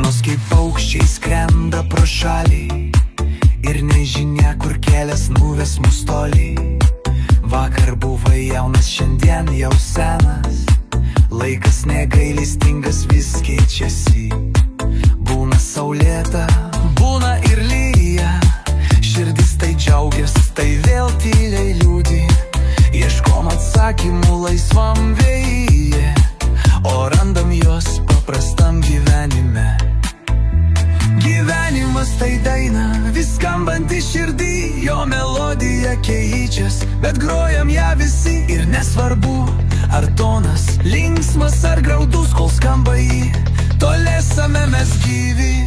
Dienos kaip paukščiai skrenda pro šalį ir nežinia, kur kelias nuves mus toli. Vakar buvai jaunas, šiandien jau senas, laikas negailestingas, vis keičiasi. Būna saulėta, būna ir lyja, širdis tai džiaugias, tai vėl tyliai liūdi. Ieškom atsakymų laisvam vėjyje, o randam juos paprastam gyvenime. Gyvenimas tai daina, vis skambanti širdį, jo melodija keičias, bet grojam ją visi. Ir nesvarbu, ar tonas linksmas ar graudus, kol skamba jį, tol esame mes gyvi.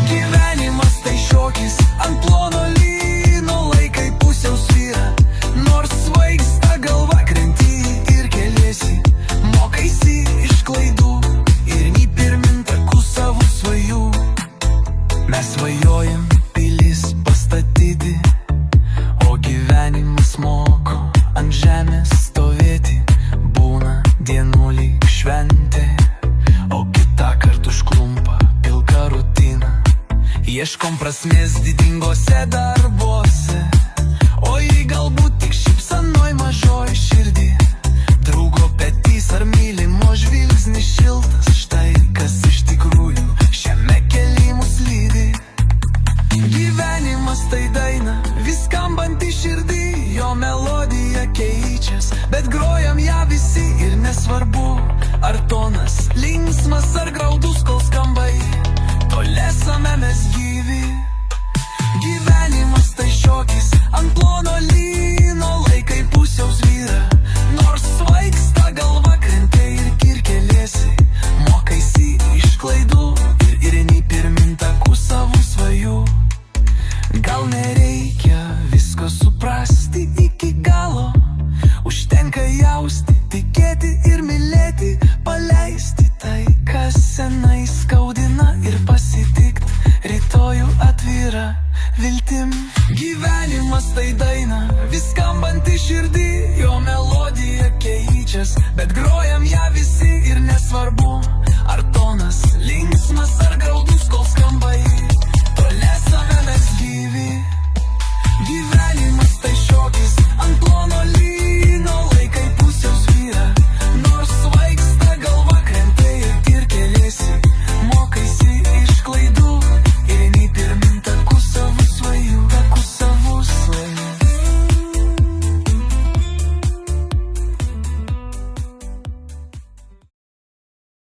Gyvenimas tai šokis ant plono lyno, laikai pusiau svyra, nors svaigsta galva, krenti ir keliesi, mokaisi iš klaidų ir į pirmin takų savų svajų. Mes svajojam pilis pastatyti, o gyvenimas moko ant žemės stovėti. Būna dienų lyg šventė, o kitą kartą užklumpa pilka rutina. Ieškom prasmės didingose darbuose, o jei galbūt tik šypsenoj mažoj širdį. Draugo petys ar mylimo žvilgsnis šiltas, štai kas iš tikrųjų šiame kely mus lydi. Gyvenimas tai daina, vis skambanti širdį, jo melodija keičias, bet grojam ją visi. Ir nesvarbu, ar tonas linksmas ar graudus, kol skamba jį, tol esame mes gyvi.